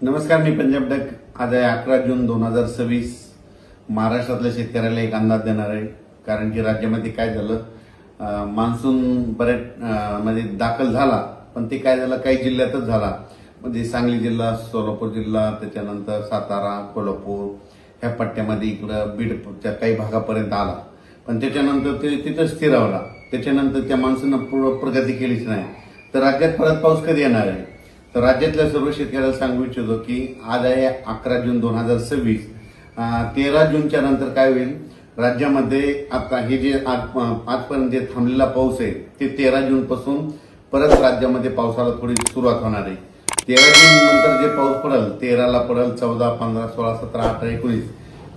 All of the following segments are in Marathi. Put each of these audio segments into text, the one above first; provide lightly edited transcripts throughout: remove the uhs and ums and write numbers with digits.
नमस्कार, मी पंजाब डक. आज आहे 11 जून 2026. महाराष्ट्रातल्या शेतकऱ्याला एक अंदाज देणार आहे. कारण की राज्यामध्ये काय झालं, मान्सून बऱ्याच म्हणजे दाखल झाला, पण ते काय झालं काही जिल्ह्यातच झाला. म्हणजे सांगली जिल्हा, सोलापूर जिल्हा, त्याच्यानंतर सातारा, कोल्हापूर ह्या पट्ट्यामध्ये इकडं बीडच्या काही भागापर्यंत आला. पण त्याच्यानंतर ते तिथं स्थिरावला. त्याच्यानंतर त्या मान्सूननं पूर्ण प्रगती केलीच नाही. तर राज्यात परत पाऊस कधी येणार आहे? तर राज्यातल्या सर्व शेतकऱ्याला सांगू इच्छितो की आज आहे 11 जून 2026. 13 जूनच्या नंतर काय होईल, राज्यामध्ये आता हे जे आजपर्यंत जे थांबलेला पाऊस आहे ते 13 जून पासून परत राज्यामध्ये पावसाला थोडी सुरुवात होणार आहे. 13 जून नंतर जे पाऊस पडेल, 13 ला पडेल, 14, 15, 16, 17, 18, 19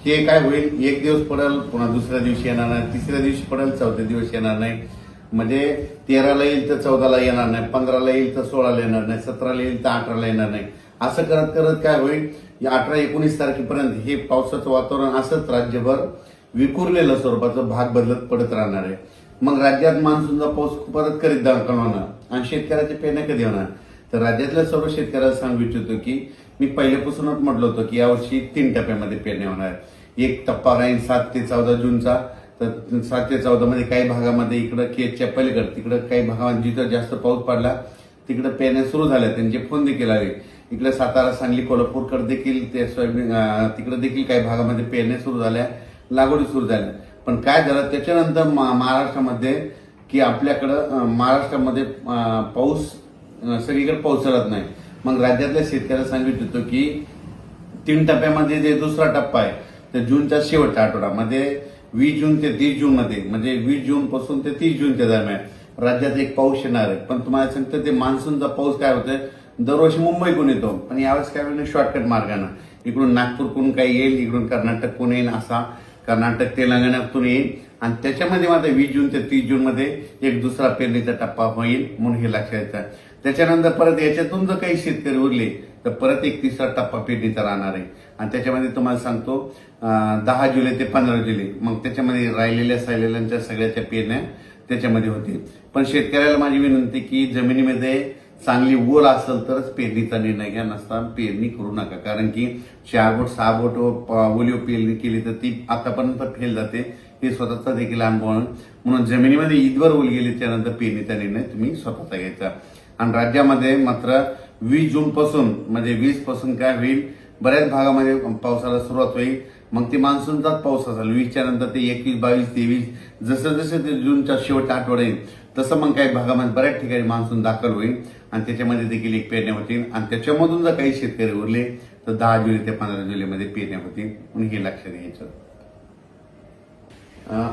हे काय होईल, एक दिवस पडेल, पुन्हा दुसऱ्या दिवशी येणार नाही, तिसऱ्या दिवशी पडेल, चौथ्या दिवशी येणार नाही. म्हणजे 13 ला येईल तर 14 ला येणार नाही, 15 ला येईल तर 16 ला येणार नाही, 17 ला येईल तर 18 ला येणार नाही. असं करत करत काय होईल, या 18-19 तारखेपर्यंत हे पावसाचं वातावरण असंच राज्यभर विखुरलेलं स्वरूपाचं भाग बदलत पडत राहणार आहे. मग राज्यात मान्सूनचा पाऊस परत करीत दाखल होणार आणि शेतकऱ्याचे पेरण्या कधी होणार? तर राज्यातल्या सर्व शेतकऱ्याला सांगू इच्छितो की मी पहिल्यापासूनच म्हटलं होतं की यावर्षी 3 टप्प्यामध्ये पेरण्या होणार. एक टप्पा राहील 7 ते 14 जूनचा. तर 7 ते 14 मध्ये काही भागामध्ये इकडं केजच्या पलीकडे तिकडं काही भागामध्ये जिथं जास्त पाऊस पडला तिकडे पेरण्या सुरू झाल्या, त्यांचे फोन देखील आले. इकडे सातारा, सांगली, कोल्हापूरकडे देखील ते सोयाबीन तिकडे देखील काही भागामध्ये पेरण्या सुरू झाल्या, लागवडी सुरू झाल्या. पण काय झालं त्याच्यानंतर महाराष्ट्रामध्ये की आपल्याकडं महाराष्ट्रामध्ये पाऊस सगळीकडे पावसाळत नाही. मग राज्यातल्या शेतकऱ्याला सांगू इच्छितो की 3 टप्प्यामध्ये जे दुसरा टप्पा आहे तर जूनच्या शेवटच्या आठवड्यामध्ये 20 जून ते 30 जून मध्ये, म्हणजे 20 जून पासून ते 30 जूनच्या दरम्यान राज्यात एक पाऊस येणार आहे. पण तुम्हाला सांगतो ते मान्सूनचा पाऊस काय होतोय, दरवर्षी मुंबईकडून येतो, पण यावेळेस काय म्हणजे शॉर्टकट मार्गानं इकडून नागपूरकडून काही येईल, इकडून कर्नाटककडून येईल, असा कर्नाटक तेलंगणातून येईल. आणि त्याच्यामध्ये मात्र 20 जून ते 30 जून मध्ये एक दुसरा पेरणीचा टप्पा होईल, म्हणून हे लक्षात येतं. त्याच्यानंतर परत याच्यातून जर काही शेतकरी उरले तर परत एक तिसरा टप्पा पेरणीचा राहणार आहे. आणि त्याच्यामध्ये तुम्हाला सांगतो 10 जुलै ते 15 जुलै, मग त्याच्यामध्ये राहिलेल्या सायलेल्यांच्या सगळ्याच्या पेरण्या त्याच्यामध्ये होतील. पण शेतकऱ्याला माझी विनंती की जमिनीमध्ये चांगली ओल असेल तरच पेरणीचा निर्णय घ्या, नसता पेरणी करू नका. कारण की 4 बोट 6 बोट ओलीव पेरणी केली तर ती आतापर्यंत फेल जाते, हे स्वतःचा देखील अनुभव आहे. म्हणून जमिनीमध्ये ईदवर ओल गेली त्यानंतर पेरणीचा निर्णय तुम्ही स्वतःचा घ्यायचा. आणि राज्यामध्ये मात्र 20 जून पासून म्हणजे 20 पासून काय होईल, बऱ्याच भागामध्ये पावसाला सुरुवात होईल. मग ते मान्सूनचाच पाऊस असेल. 20च्या नंतर ते 21, 22, 23 जसं जसं ते जूनच्या शेवटच्या आठवडा येईल तसं मग काही भागामध्ये बऱ्याच ठिकाणी मान्सून दाखल होईल आणि त्याच्यामध्ये देखील एक पेरण्या होतील. आणि त्याच्यामधून जर काही शेतकरी उरले तर 10 जुलै ते 15 जुलैमध्ये पेरण्या होतील, म्हणून हे लक्षात घ्यायचं.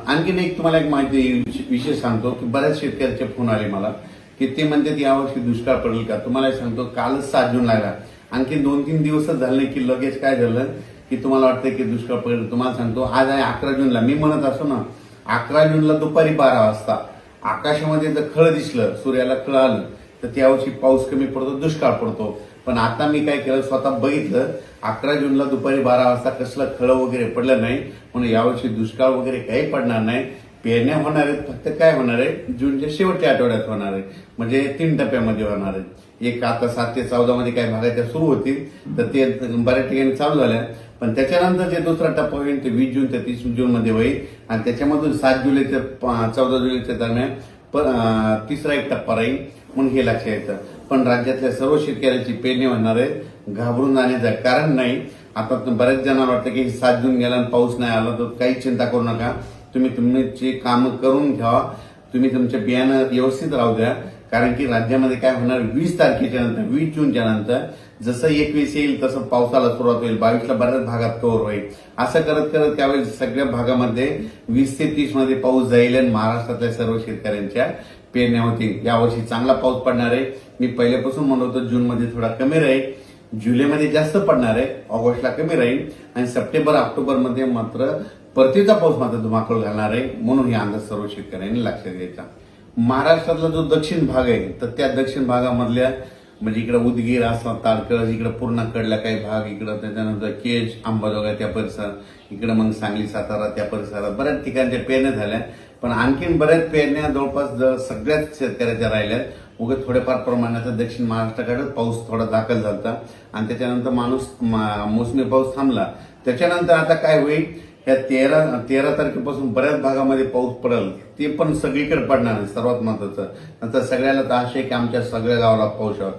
आणखीन एक तुम्हाला एक माहिती विशेष सांगतो की बऱ्याच शेतकऱ्याचे फोन आले मला की ते म्हणतात यावर्षी दुष्काळ पडेल का. तुम्हाला सांगतो कालच 7 जून लागला, आणखी 2-3 दिवसच झाले की लगेच काय झालं की तुम्हाला वाटतं की दुष्काळ पडेल. तुम्हाला सांगतो आज आहे 11 जूनला, मी म्हणत असतो ना 11 जूनला दुपारी 12 वाजता आकाशामध्ये जर खळ दिसलं, सूर्याला खळ आलं तर त्यावर्षी पाऊस कमी पडतो, दुष्काळ पडतो. पण आता मी काय केलं, स्वतः बघितलं 11 जूनला दुपारी 12 वाजता कसलं खळ वगैरे पडलं नाही, म्हणून यावर्षी दुष्काळ वगैरे काही पडणार नाही. पेरण्या होणार आहेत, फक्त काय होणार आहे जूनच्या शेवटच्या आठवड्यात होणार आहे, म्हणजे 3 टप्प्यामध्ये होणार आहे. एक आता 7 ते 14 मध्ये काही भागाच्या सुरू होतील तर ते बऱ्याच ठिकाणी चालू झाल्या. पण त्याच्यानंतर जे दुसरा टप्पा होईल ते 20 जून ते 30 जून मध्ये होईल आणि त्याच्यामधून 7 जुलै ते 14 जुलैच्या दरम्यान तिसरा एक टप्पा राहील, म्हणून हे लक्षात येतं. पण राज्यातल्या सर्व शेतकऱ्यांची पेरणी होणार आहे, घाबरून जाण्याचं कारण नाही. आता बऱ्याच जणांना वाटतं की 7 जून गेला आणि पाऊस नाही आला तर काही चिंता करू नका. तुम्ही तुमची कामं करून घ्या, तुम्ही तुमच्या बियाणं व्यवस्थित राहू द्या. कारण की राज्यामध्ये काय होणार, 20 तारखेच्या नंतर 20 जूनच्या नंतर जसं 21 येईल तसं पावसाला सुरुवात होईल, 22 ला बऱ्याच भागात कव्हर होईल. असं करत करत त्यावेळेस सगळ्या भागामध्ये 20 ते 30 मध्ये पाऊस जाईल आणि महाराष्ट्रातल्या सर्व शेतकऱ्यांच्या पेरण्या होतील. यावर्षी चांगला पाऊस पडणार आहे. मी पहिल्यापासून म्हणत होतो जून मध्ये थोडा कमी राहील, जुलैमध्ये जास्त पडणार आहे, ऑगस्टला कमी राहील आणि सप्टेंबर ऑक्टोबर मध्ये मात्र परतीचा पाऊस मात्र धुमाकूळ घालणार आहे. म्हणून हे अंदाज सर्व शेतकऱ्यांनी लक्षात घ्यायचा. महाराष्ट्रातला जो दक्षिण भाग आहे तर त्या दक्षिण भागामधल्या म्हणजे इकडे उदगीर, आसाम, तारकळस, इकडे पूर्णाकडला काही भाग, इकडं त्याच्यानंतर केज, अंबाजोगाई त्या परिसर, इकडे मग सांगली, सातारा त्या परिसरात बऱ्याच ठिकाणच्या पेरण्या झाल्या. पण आणखीन बऱ्याच पेरण्या जवळपास सगळ्याच शेतकऱ्याच्या राहिल्या. उगाच थोडेफार प्रमाणात दक्षिण महाराष्ट्राकडे पाऊस थोडा दाखल झाला आणि त्याच्यानंतर मोसमी पाऊस थांबला. त्याच्यानंतर आता काय होईल, ह्या 13 तारखेपासून बऱ्याच भागामध्ये पाऊस पडेल, ते पण सगळीकडे पडणार आहे. सर्वात महत्वाचं नंतर सगळ्याला तर आशा आहे की आमच्या सगळ्या गावाला पाऊस यावा.